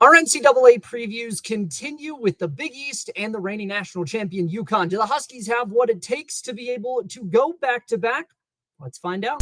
Our NCAA previews continue with the Big East and the reigning national champion UConn. Do the Huskies have what it takes to be able to go back-to-back? Let's find out.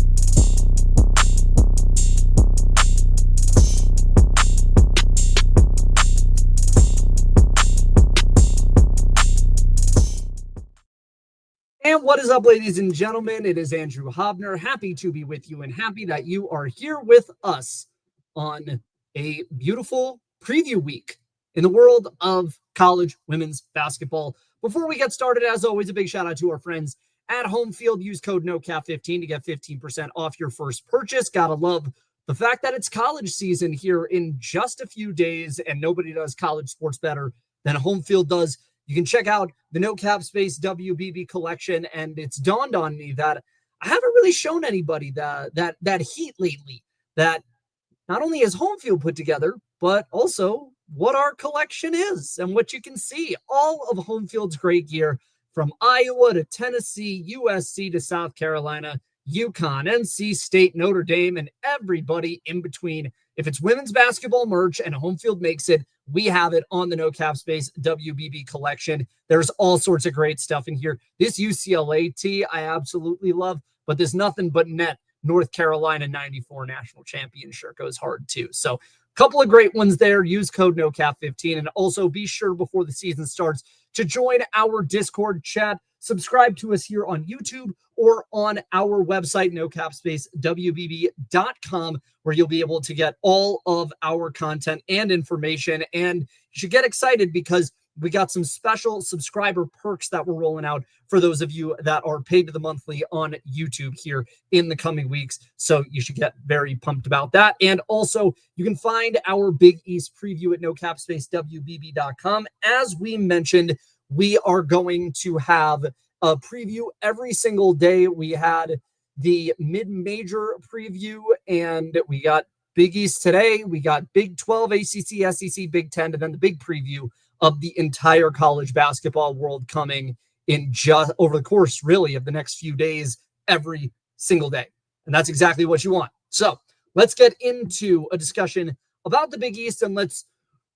And what is up, ladies and gentlemen? It is Andrew Hobner. Happy to be with you and happy that you are here with us on a beautiful preview week in the world of college women's basketball. Before we get started, as always, a big shout out to our friends at Home Field. Use code NOCAP15 to get 15% off your first purchase. Gotta love the fact that it's college season here in just a few days, and nobody does college sports better than Home Field does. You can check out the No Cap Space WBB collection, and it's dawned on me that I haven't really shown anybody that heat lately, that not only is Home Field put together, but also what our collection is and what you can see. All of Home Field's great gear, from Iowa to Tennessee, USC to South Carolina, UConn, NC State, Notre Dame, and everybody in between. If it's women's basketball merch and Home Field makes it, we have it on the No Cap Space WBB collection. There's all sorts of great stuff in here. This UCLA tee I absolutely love, but there's nothing but net North Carolina 94 national champion shirt goes hard too. So a couple of great ones there. Use code NOCAP15, and also be sure before the season starts to join our Discord chat. Subscribe to us here on YouTube or on our website, nocapspacewbb.com, where you'll be able to get all of our content and information. And you should get excited because we got some special subscriber perks that we're rolling out for those of you that are paid to the monthly on YouTube here in the coming weeks. So you should get very pumped about that. And also, you can find our Big East preview at nocapspacewbb.com. As we mentioned, we are going to have a preview every single day. We had the mid-major preview, and we got Big East today. We got Big 12, ACC, SEC, Big 10, and then the big preview of the entire college basketball world coming in just over the course, really, of the next few days, every single day. And that's exactly what you want. So let's get into a discussion about the Big East, and let's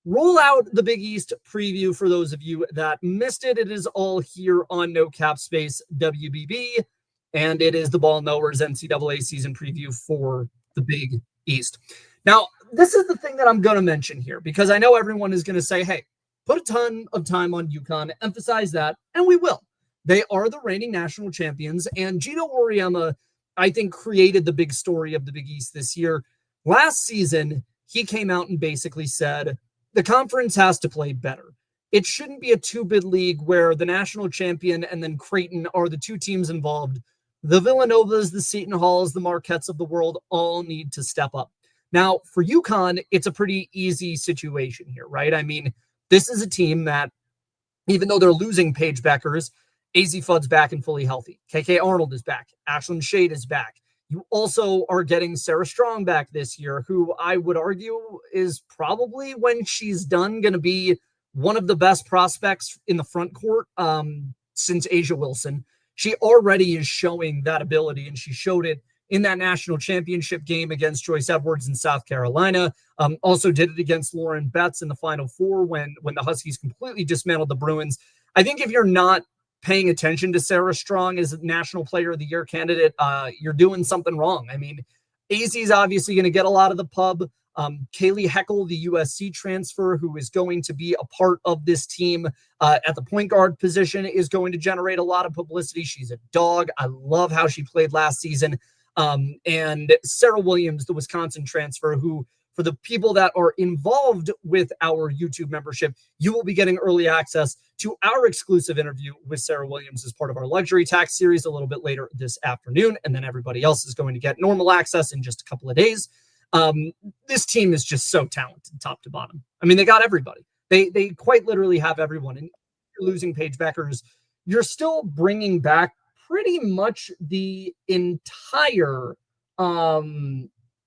roll out the Big East preview for those of you that missed it. It is all here on No Cap Space WBB, and it is the Ball Knowers NCAA season preview for the Big East. Now, this is the thing that I'm going to mention here, because I know everyone is going to say, hey, put a ton of time on UConn, emphasize that, and we will. They are the reigning national champions, and Gino Auriemma, I think, created the big story of the Big East this year. Last season, he came out and basically said, the conference has to play better. It shouldn't be a two-bid league where the national champion and then Creighton are the two teams involved. The Villanovas, the Seton Halls, the Marquettes of the world all need to step up. Now, for UConn, it's a pretty easy situation here, right? I mean, this is a team that, even though they're losing Paige Beckers, Azzi Fudd's back and fully healthy. KK Arnold is back. Ashlyn Shade is back. You also are getting Sarah Strong back this year, who I would argue is probably, when she's done, going to be one of the best prospects in the front court since Asia Wilson. She already is showing that ability, and she showed it in that national championship game against Joyce Edwards in South Carolina. Also did it against Lauren Betts in the Final Four when the Huskies completely dismantled the Bruins. I think if you're not paying attention to Sarah Strong as a National Player of the Year candidate, you're doing something wrong. I mean, Azzi is obviously going to get a lot of the pub. Kaylee Heckel, the USC transfer, who is going to be a part of this team at the point guard position, is going to generate a lot of publicity. She's a dog. I love how she played last season. And Sarah Williams, the Wisconsin transfer, who, for the people that are involved with our YouTube membership, you will be getting early access to our exclusive interview with Sarah Williams as part of our luxury tax series a little bit later this afternoon. And then everybody else is going to get normal access in just a couple of days. This team is just so talented, top to bottom. I mean, they got everybody. They quite literally have everyone. And you're losing Paige Beckers, you're still bringing back pretty much the entire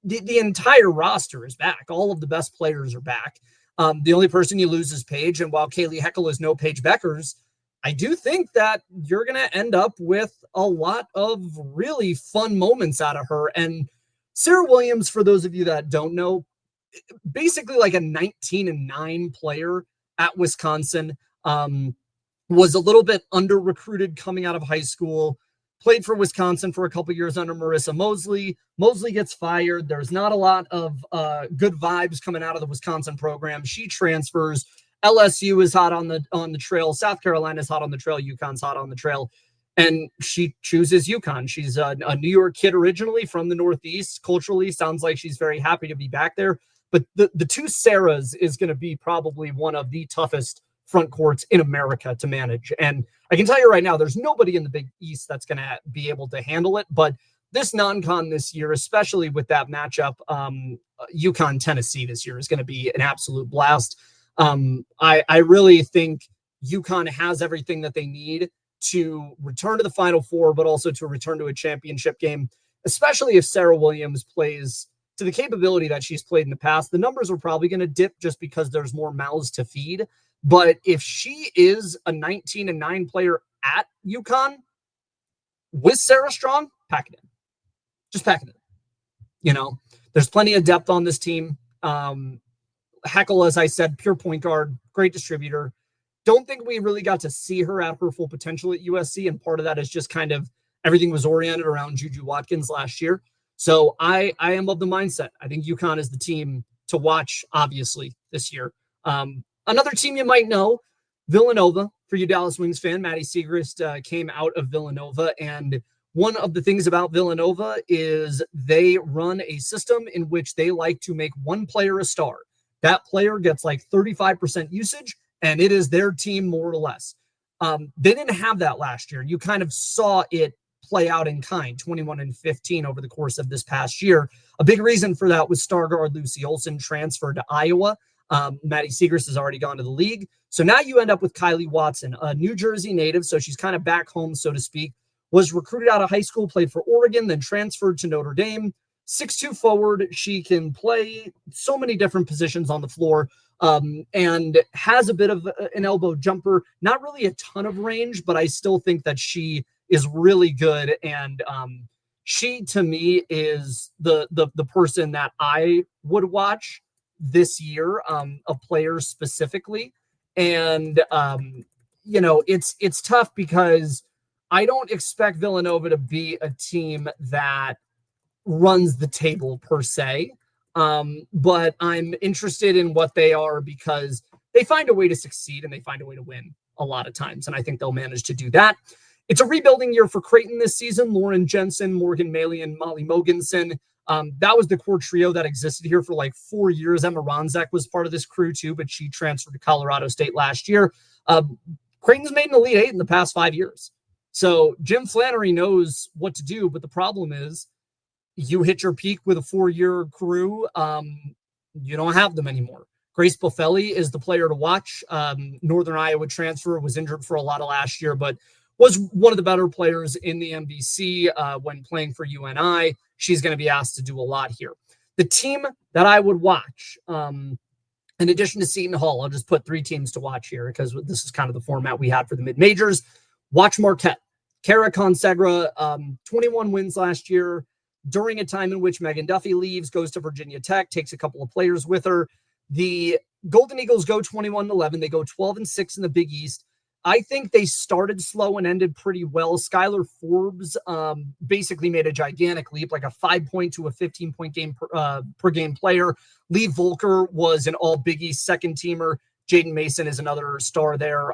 the entire roster is back. All of the best players are back. The only person you lose is Paige, and while Kaylee Heckel is no Paige Beckers, I do think that you're going to end up with a lot of really fun moments out of her. And Sarah Williams, for those of you that don't know, basically like a 19-9 player at Wisconsin. Was a little bit under recruited coming out of high school. Played for Wisconsin for a couple years under Marissa Mosley. Mosley gets fired. There's not a lot of good vibes coming out of the Wisconsin program. She transfers. LSU is hot on the trail. South Carolina is hot on the trail. UConn's hot on the trail. And she chooses UConn. She's a New York kid originally from the Northeast. Culturally, sounds like she's very happy to be back there. But the two Sarahs is going to be probably one of the toughest front courts in America to manage. And I can tell you right now, there's nobody in the Big East that's going to be able to handle it. But this non-con this year, especially with that matchup, UConn-Tennessee this year is going to be an absolute blast. I really think UConn has everything that they need to return to the Final Four, but also to return to a championship game, especially if Sarah Williams plays to the capability that she's played in the past. The numbers are probably going to dip just because there's more mouths to feed. But if she is a 19-9 player at UConn with Sarah Strong, pack it in. Just pack it in. You know, there's plenty of depth on this team. Heckel, as I said, pure point guard, great distributor. Don't think we really got to see her at her full potential at USC. And part of that is just kind of everything was oriented around Juju Watkins last year. So I am of the mindset. I think UConn is the team to watch, obviously, this year. Another team you might know, Villanova, for you Dallas Wings fan. Maddie Siegrist came out of Villanova, and one of the things about Villanova is they run a system in which they like to make one player a star. That player gets like 35% usage, and it is their team more or less. They didn't have that last year. You kind of saw it play out in kind, 21-15 over the course of this past year. A big reason for that was star guard Lucy Olson transferred to Iowa. Maddie Siegrist has already gone to the league. So now you end up with Kylie Watson, a New Jersey native. So she's kind of back home, so to speak. Was recruited out of high school, played for Oregon, then transferred to Notre Dame. 6'2" forward. She can play so many different positions on the floor, and has a bit of an elbow jumper. Not really a ton of range, but I still think that she is really good. And she, to me, is the person that I would watch this year, of players specifically. And, it's tough because I don't expect Villanova to be a team that runs the table per se. But I'm interested in what they are because they find a way to succeed and they find a way to win a lot of times. And I think they'll manage to do that. It's a rebuilding year for Creighton this season. Lauren Jensen, Morgan Maley, and Molly Mogensen. That was the core trio that existed here for like 4 years. Emma Ronzek was part of this crew too, but she transferred to Colorado State last year. Creighton's made an Elite Eight in the past 5 years. So Jim Flannery knows what to do, but the problem is you hit your peak with a 4-year crew. You don't have them anymore. Grace Buffelli is the player to watch. Northern Iowa transfer, was injured for a lot of last year, but was one of the better players in the MVC when playing for UNI. She's going to be asked to do a lot here. The team that I would watch, in addition to Seton Hall, I'll just put 3 teams to watch here because this is kind of the format we had for the mid-majors. Watch Marquette. Kara Consegra, 21 wins last year during a time in which Megan Duffy leaves, goes to Virginia Tech, takes a couple of players with her. The Golden Eagles go 21-11. They go 12-6 in the Big East. I think they started slow and ended pretty well. Skylar Forbes basically made a gigantic leap, like a 5-point to a 15-point game per game player. Lee Volker was an all Big East second teamer. Jaden Mason is another star there.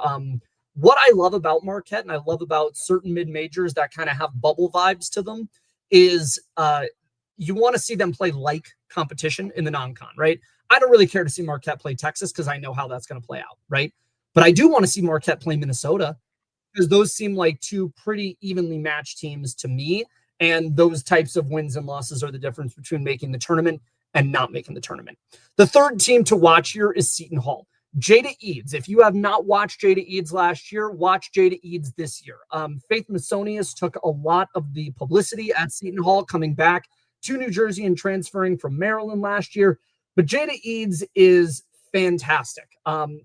What I love about Marquette, and I love about certain mid-majors that kind of have bubble vibes to them, is you want to see them play like competition in the non-con, right? I don't really care to see Marquette play Texas because I know how that's going to play out, right? But I do want to see Marquette play Minnesota because those seem like 2 pretty evenly matched teams to me. And those types of wins and losses are the difference between making the tournament and not making the tournament. The third team to watch here is Seton Hall. Jada Eads. If you have not watched Jada Eads last year, watch Jada Eads this year. Faith Masonius took a lot of the publicity at Seton Hall, coming back to New Jersey and transferring from Maryland last year. But Jada Eads is fantastic.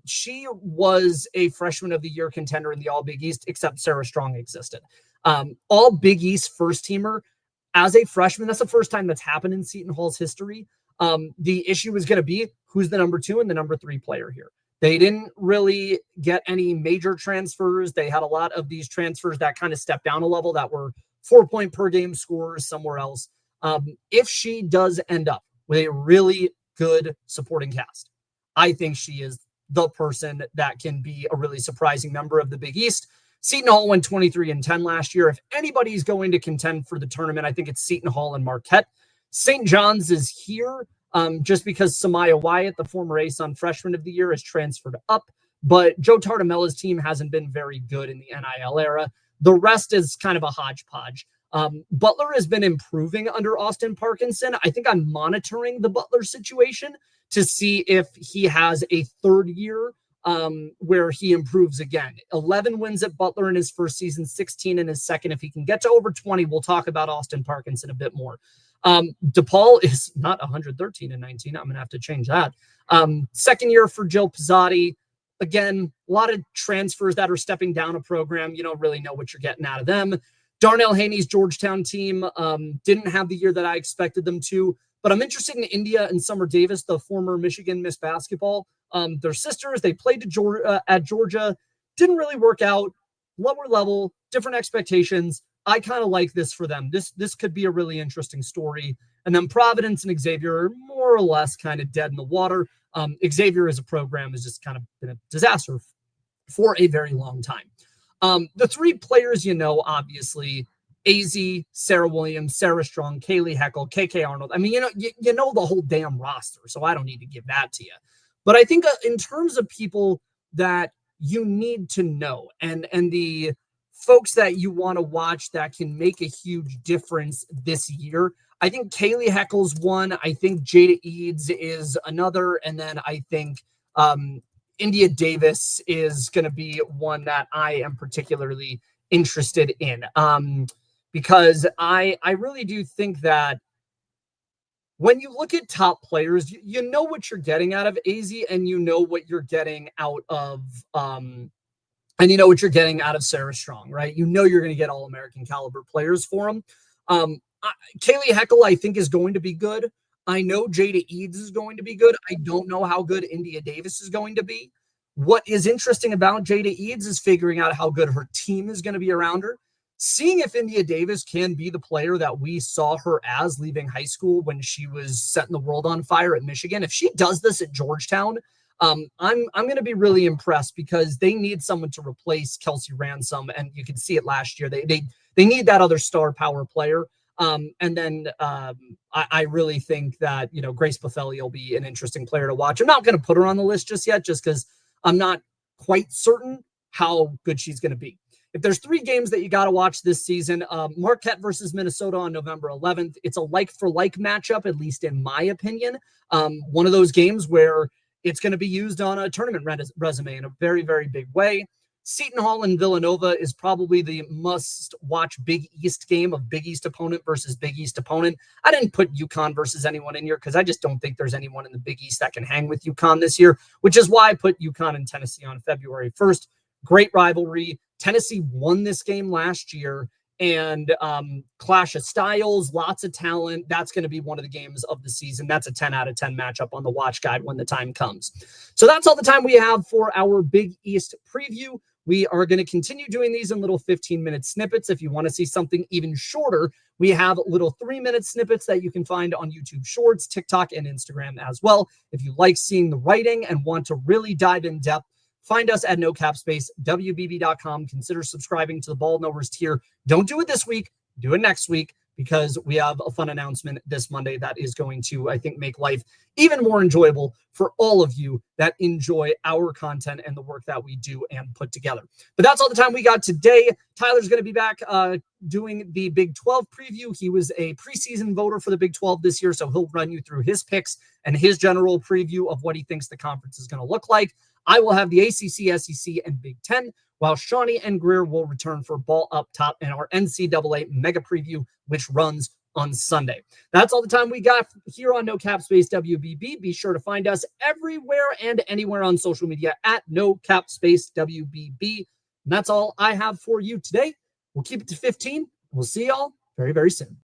She was a freshman of the year contender in the All Big East, except Sarah Strong existed. All Big East first teamer as a freshman. That's the first time that's happened in Seton Hall's history. The issue is going to be who's the number 2 and the number 3 player here. They didn't really get any major transfers. They had a lot of these transfers that kind of stepped down a level that were 4-point per game scorers somewhere else. If she does end up with a really good supporting cast, I think she is the person that can be a really surprising member of the Big East. Seton Hall went 23-10 last year. If anybody's going to contend for the tournament, I think it's Seton Hall and Marquette. St. John's is here just because Samaya Wyatt, the former ASUN freshman of the year, has transferred up. But Joe Tartamella's team hasn't been very good in the NIL era. The rest is kind of a hodgepodge. Butler has been improving under Austin Parkinson. I think I'm monitoring the Butler situation to see if he has a third year where he improves again. 11 wins at Butler in his first season, 16 in his second. If he can get to over 20, we'll talk about Austin Parkinson a bit more. DePaul is not 113-19. I'm going to have to change that. Second year for Jill Pizzotti. Again, a lot of transfers that are stepping down a program. You don't really know what you're getting out of them. Darnell Haney's Georgetown team didn't have the year that I expected them to, but I'm interested in India and Summer Davis, the former Michigan Miss Basketball. They're sisters. They played at Georgia. Didn't really work out. Lower level, different expectations. I kind of like this for them. This could be a really interesting story. And then Providence and Xavier are more or less kind of dead in the water. Xavier as a program has just kind of been a disaster for a very long time. The 3 players, obviously, Azzi, Sarah Williams, Sarah Strong, Kaylee Heckel, KK Arnold. I mean, you know the whole damn roster, so I don't need to give that to you. But I think in terms of people that you need to know and the folks that you want to watch that can make a huge difference this year, I think Kaylee Heckel's one. I think Jada Eads is another. And then I think India Davis is going to be one that I am particularly interested in because I really do think that when you look at top players, you know what you're getting out of Azzi, and you know what you're getting out of Sarah Strong, right? You know you're going to get All-American caliber players for them. Kaylee Heckel, I think, is going to be good. I know Jada Eads is going to be good. I don't know how good India Davis is going to be. What is interesting about Jada Eads is figuring out how good her team is going to be around her. Seeing if India Davis can be the player that we saw her as leaving high school when she was setting the world on fire at Michigan. If she does this at Georgetown, I'm going to be really impressed because they need someone to replace Kelsey Ransom, and you can see it last year. They need that other star power player. And then I really think that, Grace Buffelli will be an interesting player to watch. I'm not going to put her on the list just yet, just because I'm not quite certain how good she's going to be. If there's 3 games that you got to watch this season, Marquette versus Minnesota on November 11th. It's a like-for-like matchup, at least in my opinion. One of those games where it's going to be used on a tournament resume in a very, very big way. Seton Hall and Villanova is probably the must-watch Big East game of Big East opponent versus Big East opponent. I didn't put UConn versus anyone in here because I just don't think there's anyone in the Big East that can hang with UConn this year, which is why I put UConn and Tennessee on February 1st. Great rivalry. Tennessee won this game last year, and clash of styles, lots of talent. That's going to be one of the games of the season. That's a 10 out of 10 matchup on the watch guide when the time comes. So that's all the time we have for our Big East preview. We are going to continue doing these in little 15-minute snippets. If you want to see something even shorter, we have little 3-minute snippets that you can find on YouTube Shorts, TikTok, and Instagram as well. If you like seeing the writing and want to really dive in depth, find us at nocapspacewbb.com. Consider subscribing to the Ball Knowers tier. Don't do it this week. Do it next week, because we have a fun announcement this Monday that is going to, I think, make life even more enjoyable for all of you that enjoy our content and the work that we do and put together. But that's all the time we got today. Tyler's going to be back doing the Big 12 preview. He was a preseason voter for the Big 12 this year, so he'll run you through his picks and his general preview of what he thinks the conference is going to look like. I will have the ACC, SEC, and Big 10, while Shawnee and Greer will return for Ball Up Top and our NCAA mega preview, which runs on Sunday. That's all the time we got here on No Cap Space WBB. Be sure to find us everywhere and anywhere on social media at No Cap Space WBB. And that's all I have for you today. We'll keep it to 15. We'll see y'all very, very soon.